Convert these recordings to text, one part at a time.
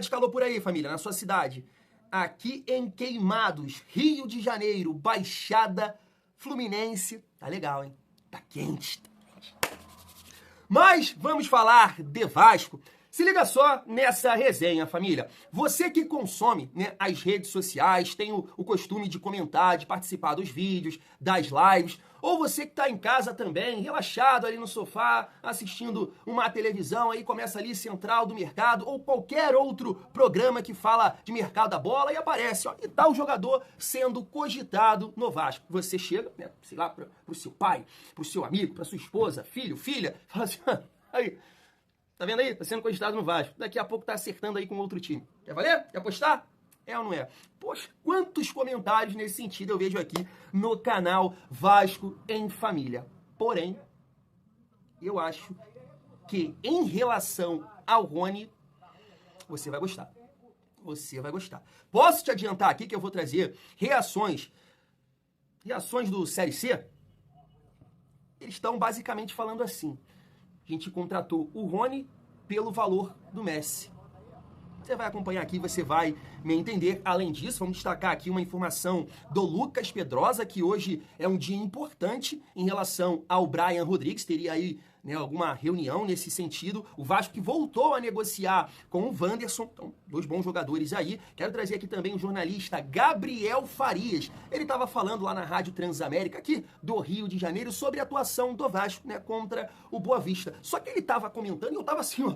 de calor por aí, família, na sua cidade? Aqui em Queimados, Rio de Janeiro, Baixada Fluminense. Tá legal, hein? Tá quente. Mas vamos falar de Vasco. Se liga só nessa resenha, família. Você que consome, né, as redes sociais, tem o costume de comentar, de participar dos vídeos, das lives, ou você que tá em casa também, relaxado ali no sofá, assistindo uma televisão, aí começa ali Central do Mercado, ou qualquer outro programa que fala de mercado da bola, e aparece, ó, e tá o jogador sendo cogitado no Vasco. Você chega, né, sei lá, pro seu pai, pro seu amigo, pra sua esposa, filho, filha, fala assim, aí... Tá vendo aí? Tá sendo cogitado no Vasco. Daqui a pouco tá acertando aí com outro time. Quer valer? Quer apostar? É ou não é? Poxa, quantos comentários nesse sentido eu vejo aqui no canal Vasco em Família. Porém, eu acho que em relação ao Rony, você vai gostar. Você vai gostar. Posso te adiantar aqui que eu vou trazer reações do Série C? Eles estão basicamente falando assim. A gente contratou o Rony pelo valor do Messi. Você vai acompanhar aqui, você vai me entender. Além disso, vamos destacar aqui uma informação do Lucas Pedrosa, que hoje é um dia importante em relação ao Brian Rodrigues. Teria aí, né, alguma reunião nesse sentido. O Vasco que voltou a negociar com o Wanderson. Então, dois bons jogadores aí. Quero trazer aqui também o jornalista Gabriel Farias. Ele estava falando lá na Rádio Transamérica, aqui do Rio de Janeiro, sobre a atuação do Vasco, né, contra o Boa Vista. Só que ele estava comentando e eu estava assim, ó.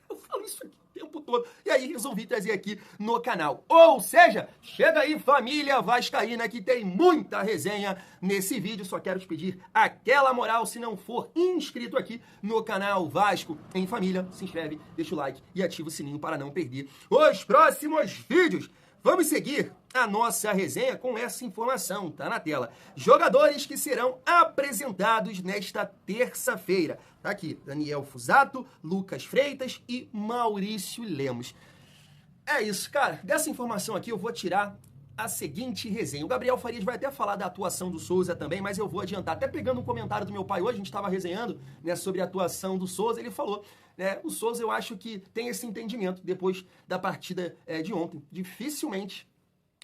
Eu falo isso aqui o tempo todo. E aí resolvi trazer aqui no canal. Ou seja, chega aí, família vascaína, que tem muita resenha nesse vídeo. Só quero te pedir aquela moral, se não for inscrito aqui no canal Vasco em Família, se inscreve, deixa o like e ativa o sininho para não perder os próximos vídeos. Vamos seguir a nossa resenha com essa informação, tá na tela. Jogadores que serão apresentados nesta terça-feira. Tá aqui, Daniel Fusato, Lucas Freitas e Maurício Lemos. É isso, cara. Dessa informação aqui eu vou tirar a seguinte resenha. O Gabriel Farias vai até falar da atuação do Souza também, mas eu vou adiantar. Até pegando um comentário do meu pai hoje, a gente estava resenhando, né, sobre a atuação do Souza, ele falou, né, o Souza eu acho que tem esse entendimento depois da partida de ontem. Dificilmente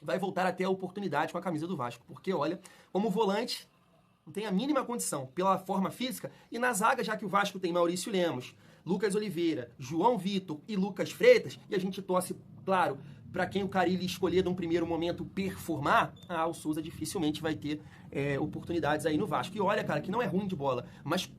vai voltar a ter a oportunidade com a camisa do Vasco, porque olha, como volante, não tem a mínima condição pela forma física, e na zaga, já que o Vasco tem Maurício Lemos, Lucas Oliveira, João Vitor e Lucas Freitas, e a gente torce, claro, para quem o Carille escolher num primeiro momento performar, o Souza dificilmente vai ter oportunidades aí no Vasco. E olha, cara, que não é ruim de bola, mas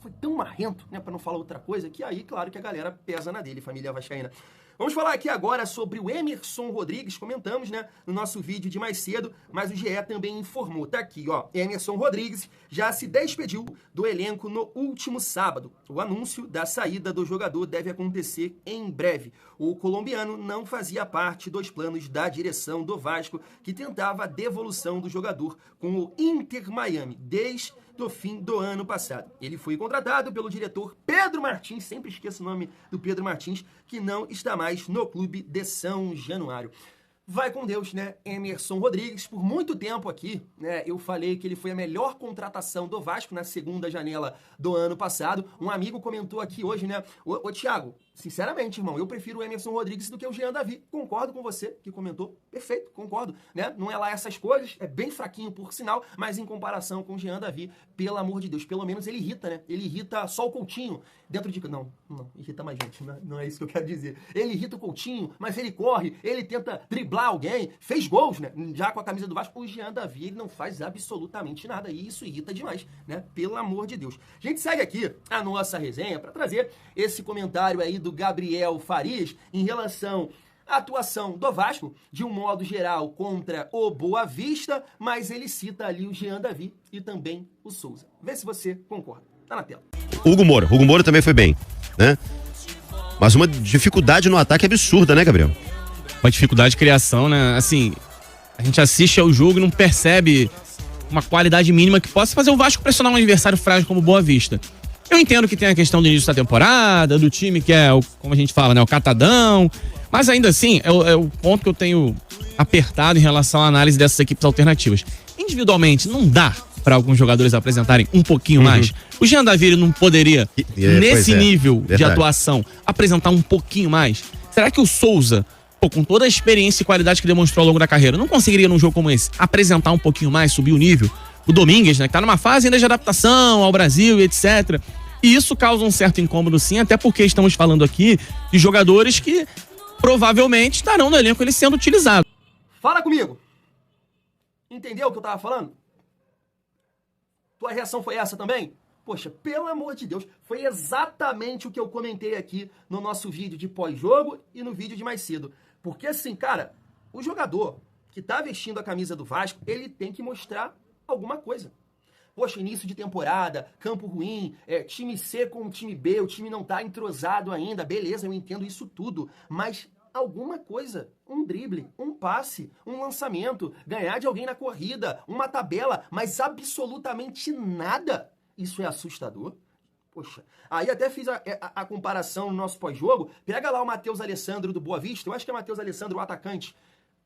foi tão marrento, né, para não falar outra coisa, que aí, claro, que a galera pesa na dele, família vascaína. Vamos falar aqui agora sobre o Emerson Rodrigues, comentamos, né, no nosso vídeo de mais cedo, mas o GE também informou, tá aqui, ó, Emerson Rodrigues já se despediu do elenco no último sábado. O anúncio da saída do jogador deve acontecer em breve. O colombiano não fazia parte dos planos da direção do Vasco, que tentava a devolução do jogador com o Inter Miami, desde do fim do ano passado. Ele foi contratado pelo diretor Pedro Martins, sempre esqueço o nome do Pedro Martins, que não está mais no clube de São Januário. Vai com Deus, né? Emerson Rodrigues, por muito tempo aqui, né, eu falei que ele foi a melhor contratação do Vasco na segunda janela do ano passado. Um amigo comentou aqui hoje, né? Ô Thiago, sinceramente, irmão, eu prefiro o Emerson Rodrigues do que o Jean Davi. Concordo com você que comentou. Perfeito, concordo, né? Não é lá essas coisas, é bem fraquinho por sinal, mas em comparação com o Jean Davi, pelo amor de Deus, pelo menos ele irrita, né? Ele irrita só o Coutinho dentro de... Não, irrita mais gente, não é isso que eu quero dizer. Ele irrita o Coutinho, mas ele corre, ele tenta driblar alguém, fez gols, né? Já com a camisa do Vasco, o Jean Davi, ele não faz absolutamente nada, e isso irrita demais, né? Pelo amor de Deus. A gente segue aqui a nossa resenha para trazer esse comentário aí do Gabriel Farias em relação à atuação do Vasco, de um modo geral, contra o Boa Vista, mas ele cita ali o Jean Davi e também o Souza. Vê se você concorda. Tá na tela. Hugo Moura também foi bem, né? Mas uma dificuldade no ataque absurda, né, Gabriel? Uma dificuldade de criação, né? Assim, a gente assiste ao jogo e não percebe uma qualidade mínima que possa fazer o Vasco pressionar um adversário frágil como o Boa Vista. Eu entendo que tem a questão do início da temporada, do time que é, como a gente fala, né, o catadão, mas ainda assim, é o ponto que eu tenho apertado em relação à análise dessas equipes alternativas. Individualmente, não dá para alguns jogadores apresentarem um pouquinho mais. O Jean Davi ele não poderia, nesse nível de atuação, apresentar um pouquinho mais? Será que o Souza, com toda a experiência e qualidade que demonstrou ao longo da carreira, não conseguiria num jogo como esse apresentar um pouquinho mais, subir o nível? O Domingues, né, que tá numa fase ainda de adaptação ao Brasil e etc. E isso causa um certo incômodo sim, até porque estamos falando aqui de jogadores que provavelmente estarão no elenco ele sendo utilizado. Fala comigo! Entendeu o que eu tava falando? Tua reação foi essa também? Poxa, pelo amor de Deus, foi exatamente o que eu comentei aqui no nosso vídeo de pós-jogo e no vídeo de mais cedo. Porque assim, cara, o jogador que tá vestindo a camisa do Vasco, ele tem que mostrar alguma coisa. Poxa, início de temporada, campo ruim, time C com o time B, o time não tá entrosado ainda, beleza, eu entendo isso tudo, mas alguma coisa, um drible, um passe, um lançamento, ganhar de alguém na corrida, uma tabela, mas absolutamente nada. Isso é assustador. Poxa, aí até fiz a comparação no nosso pós-jogo, pega lá o Matheus Alessandro do Boa Vista, eu acho que é Matheus Alessandro o atacante,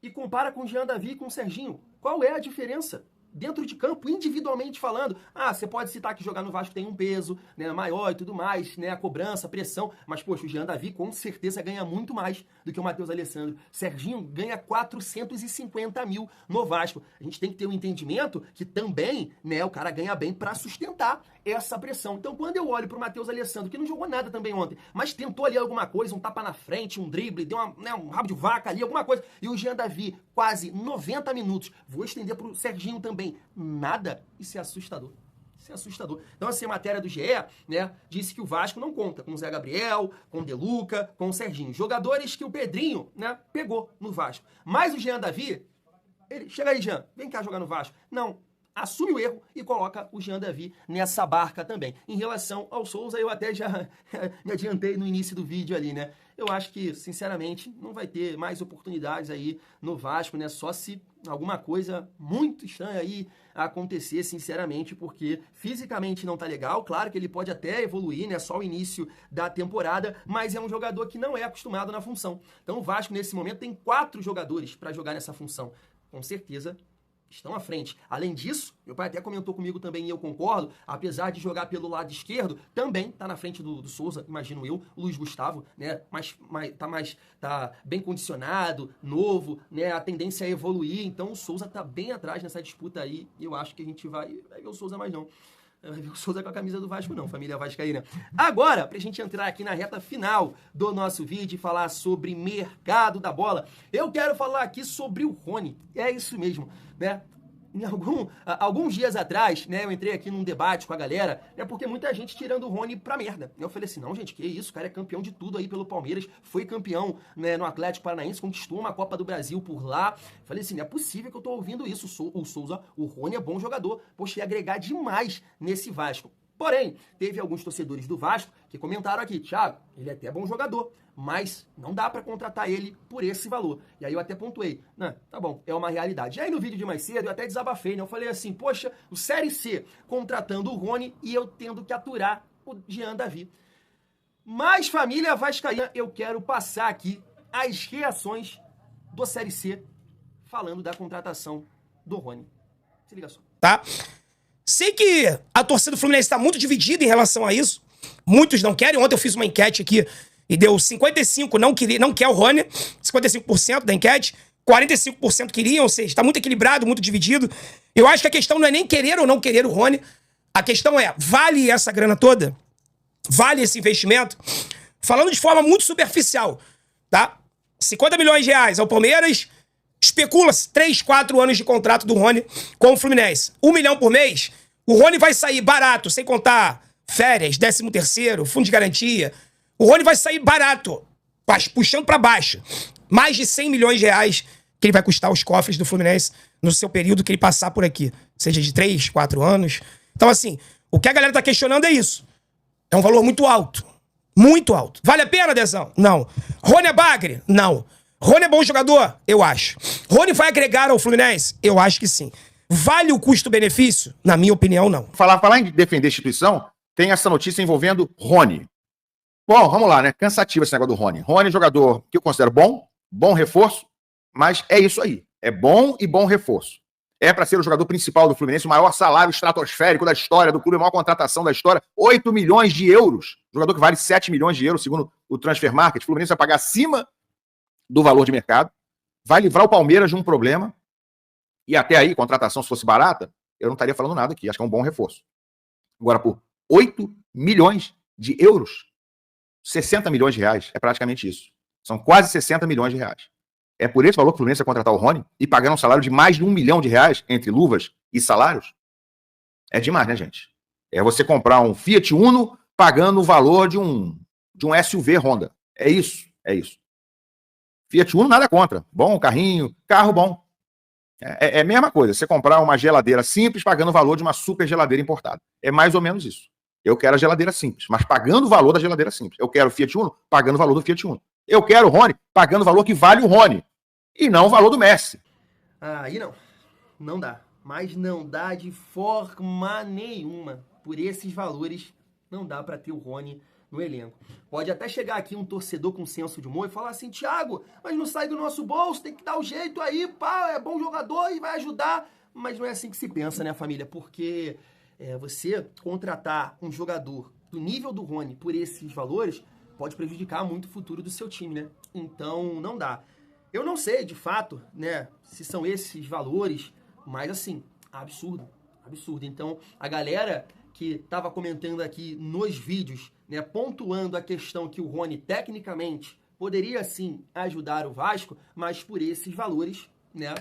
e compara com o Jean Davi e com o Serginho. Qual é a diferença? Dentro de campo, individualmente falando. Ah, você pode citar que jogar no Vasco tem um peso, né, maior e tudo mais, né, a cobrança, a pressão, mas, poxa, o Jean Davi com certeza ganha muito mais do que o Matheus Alessandro. Serginho ganha 450 mil no Vasco. A gente tem que ter um entendimento que também, né, o cara ganha bem para sustentar essa pressão. Então, quando eu olho pro Matheus Alessandro, que não jogou nada também ontem, mas tentou ali alguma coisa, um tapa na frente, um drible, deu um rabo de vaca ali, alguma coisa, e o Jean Davi, quase 90 minutos, vou estender pro Serginho também, nada, isso é assustador. Isso é assustador. Então, assim, a matéria do GE, né, disse que o Vasco não conta com o Zé Gabriel, com o De Luca, com o Serginho. Jogadores que o Pedrinho, né, pegou no Vasco. Mas o Jean Davi, ele, chega aí, Jean, vem cá jogar no Vasco. Não, assume o erro e coloca o Jean Davi nessa barca também. Em relação ao Souza, eu até já me adiantei no início do vídeo ali, né? Eu acho que, sinceramente, não vai ter mais oportunidades aí no Vasco, né? Só se alguma coisa muito estranha aí acontecer, sinceramente, porque fisicamente não tá legal. Claro que ele pode até evoluir, né? Só o início da temporada, mas é um jogador que não é acostumado na função. Então o Vasco, nesse momento, tem 4 jogadores para jogar nessa função. Com certeza estão à frente. Além disso, meu pai até comentou comigo também, e eu concordo, apesar de jogar pelo lado esquerdo, também tá na frente do Souza, imagino eu, o Luiz Gustavo, né, tá bem condicionado, novo, né, a tendência é evoluir, então o Souza tá bem atrás nessa disputa aí, e eu acho que a gente vai ver o Souza mais não. Vai ver o Souza com a camisa do Vasco não, família vascaína. Agora, pra gente entrar aqui na reta final do nosso vídeo e falar sobre mercado da bola, eu quero falar aqui sobre o Rony. É isso mesmo, né? Em alguns dias atrás, né, eu entrei aqui num debate com a galera, né, porque muita gente tirando o Rony pra merda. Eu falei assim, não, gente, que isso, o cara é campeão de tudo aí pelo Palmeiras, foi campeão, né, no Atlético Paranaense, conquistou uma Copa do Brasil por lá. Falei assim, não é possível que eu tô ouvindo isso, o Souza, o Rony é bom jogador, poxa, ia agregar demais nesse Vasco. Porém, teve alguns torcedores do Vasco que comentaram aqui, Thiago, ele é até bom jogador, mas não dá pra contratar ele por esse valor. E aí eu até pontuei, né, tá bom, é uma realidade. E aí no vídeo de mais cedo eu até desabafei, né, eu falei assim, poxa, o Série C contratando o Rony e eu tendo que aturar o Jean Davi. Mas, família vascaína, eu quero passar aqui as reações do Série C falando da contratação do Rony. Se liga só. Tá? Sei que a torcida do Fluminense está muito dividida em relação a isso. Muitos não querem. Ontem eu fiz uma enquete aqui e deu 55% não quer o Rony, 55% da enquete, 45% queriam, ou seja, está muito equilibrado, muito dividido. Eu acho que a questão não é nem querer ou não querer o Rony. A questão é, vale essa grana toda? Vale esse investimento? Falando de forma muito superficial, tá? 50 milhões de reais ao Palmeiras, especula-se 3, 4 anos de contrato do Rony com o Fluminense. 1 milhão por mês, o Rony vai sair barato, sem contar férias, 13º, fundo de garantia. O Rony vai sair barato, puxando pra baixo. Mais de 100 milhões de reais que ele vai custar os cofres do Fluminense no seu período que ele passar por aqui. Seja de 3, 4 anos. Então, assim, o que a galera tá questionando é isso. É um valor muito alto. Muito alto. Vale a pena, Dezão? Não. Rony é bagre? Não. Rony é bom jogador? Eu acho. Rony vai agregar ao Fluminense? Eu acho que sim. Vale o custo-benefício? Na minha opinião, não. Falar em defender a instituição, tem essa notícia envolvendo Rony. Bom, vamos lá, né? Cansativo esse negócio do Rony. Rony é jogador que eu considero bom reforço, mas é isso aí. É bom e bom reforço. É para ser o jogador principal do Fluminense, o maior salário estratosférico da história do clube, a maior contratação da história, 8 milhões de euros. Jogador que vale 7 milhões de euros, segundo o Transfer Market. O Fluminense vai pagar acima do valor de mercado, vai livrar o Palmeiras de um problema, e até aí, contratação, se fosse barata, eu não estaria falando nada aqui, acho que é um bom reforço. Agora, por 8 milhões de euros, 60 milhões de reais, é praticamente isso. São quase 60 milhões de reais. É por esse valor que o Fluminense vai contratar o Rony e pagar um salário de mais de 1 milhão de reais entre luvas e salários? É demais, né, gente? É você comprar um Fiat Uno pagando o valor de um SUV Honda. É isso, é isso. Fiat Uno nada contra. Bom carrinho, carro bom. É a mesma coisa. Você comprar uma geladeira simples pagando o valor de uma super geladeira importada. É mais ou menos isso. Eu quero a geladeira simples, mas pagando o valor da geladeira simples. Eu quero o Fiat Uno pagando o valor do Fiat Uno. Eu quero o Rony pagando o valor que vale o Rony. E não o valor do Messi. Aí não. Não dá. Mas não dá de forma nenhuma. Por esses valores, não dá para ter o Rony no elenco. Pode até chegar aqui um torcedor com senso de humor e falar assim, Thiago, mas não sai do nosso bolso, tem que dar o jeito aí, pá, é bom jogador e vai ajudar. Mas não é assim que se pensa, né, família? Porque você contratar um jogador do nível do Rony por esses valores pode prejudicar muito o futuro do seu time, né? Então, não dá. Eu não sei, de fato, né, se são esses valores, mas assim, absurdo, absurdo. Então, a galera que estava comentando aqui nos vídeos, né, pontuando a questão que o Rony, tecnicamente, poderia, sim, ajudar o Vasco, mas por esses valores, né,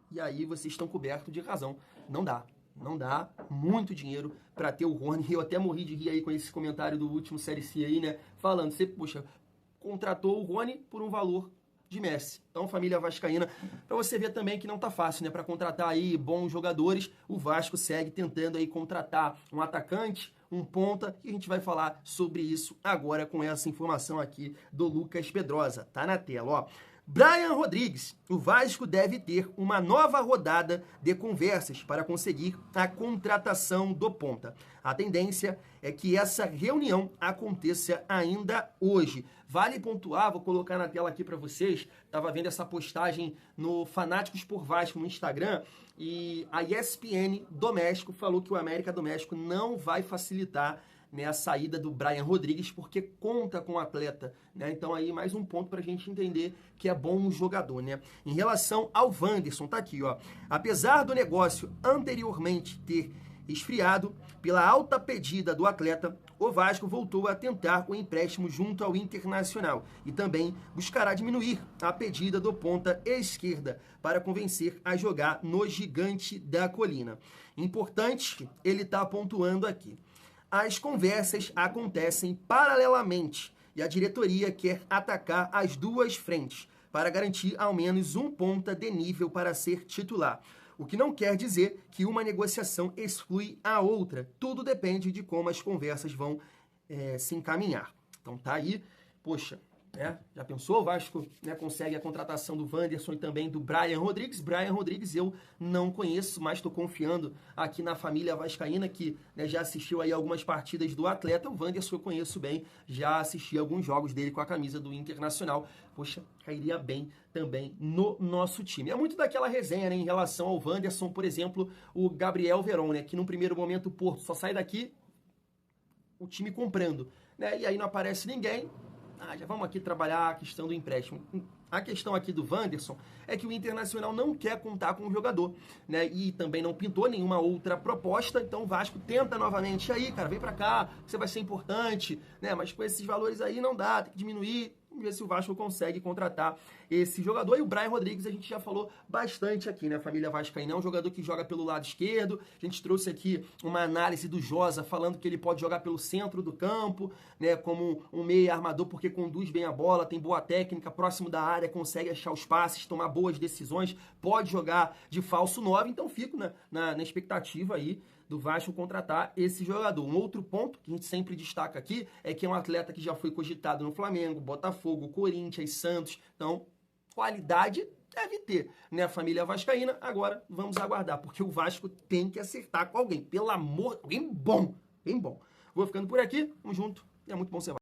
e aí vocês estão cobertos de razão. Não dá. Não dá muito dinheiro para ter o Rony. Eu até morri de rir aí com esse comentário do último Série C aí, né, falando, você, poxa, contratou o Rony por um valor de Messi. Então, família vascaína, para você ver também que não tá fácil, né? Para contratar aí bons jogadores, o Vasco segue tentando aí contratar um atacante, um ponta, e a gente vai falar sobre isso agora com essa informação aqui do Lucas Pedrosa. Tá na tela, ó. Brian Rodrigues, o Vasco deve ter uma nova rodada de conversas para conseguir a contratação do ponta. A tendência é que essa reunião aconteça ainda hoje. Vale pontuar, vou colocar na tela aqui para vocês, estava vendo essa postagem no Fanáticos por Vasco no Instagram, e a ESPN do México falou que o América do México não vai facilitar, né, a saída do Brian Rodrigues, porque conta com o atleta, né? Então aí mais um ponto pra gente entender que é bom jogador, né? Em relação ao Wanderson, tá aqui, ó. Apesar do negócio anteriormente ter esfriado, pela alta pedida do atleta, o Vasco voltou a tentar o empréstimo junto ao Internacional e também buscará diminuir a pedida do ponta esquerda para convencer a jogar no Gigante da Colina. Importante, ele tá pontuando aqui. As conversas acontecem paralelamente e a diretoria quer atacar as duas frentes para garantir ao menos um ponta de nível para ser titular. O que não quer dizer que uma negociação exclui a outra. Tudo depende de como as conversas vão se encaminhar. Então tá aí, poxa, né? Já pensou? O Vasco, né, consegue a contratação do Wanderson e também do Brian Rodrigues. Brian Rodrigues eu não conheço, mas estou confiando aqui na família vascaína que, né, já assistiu aí algumas partidas do atleta. O Wanderson eu conheço bem, já assisti alguns jogos dele com a camisa do Internacional. Poxa, cairia bem também no nosso time. É muito daquela resenha, né, em relação ao Wanderson, por exemplo, o Gabriel Veron, né, que num primeiro momento o Porto só sai daqui o time comprando, né, e aí não aparece ninguém. Já vamos aqui trabalhar a questão do empréstimo. A questão aqui do Wanderson é que o Internacional não quer contar com o jogador, né? E também não pintou nenhuma outra proposta, então o Vasco tenta novamente. Aí, cara, vem pra cá, você vai ser importante, né? Mas com esses valores aí não dá, tem que diminuir. Vamos ver se o Vasco consegue contratar esse jogador. E o Brian Rodrigues a gente já falou bastante aqui, né? Família vascaína é um jogador que joga pelo lado esquerdo. A gente trouxe aqui uma análise do Josa falando que ele pode jogar pelo centro do campo, né? Como um meia armador, porque conduz bem a bola, tem boa técnica, próximo da área, consegue achar os passes, tomar boas decisões, pode jogar de falso 9. Então fico na expectativa aí do Vasco contratar esse jogador. Um outro ponto que a gente sempre destaca aqui é que é um atleta que já foi cogitado no Flamengo, Botafogo, Corinthians, Santos. Então, qualidade deve ter, né, a família vascaína. Agora, vamos aguardar, porque o Vasco tem que acertar com alguém. Pelo amor, alguém bom, bem bom. Vou ficando por aqui, vamos junto, é muito bom ser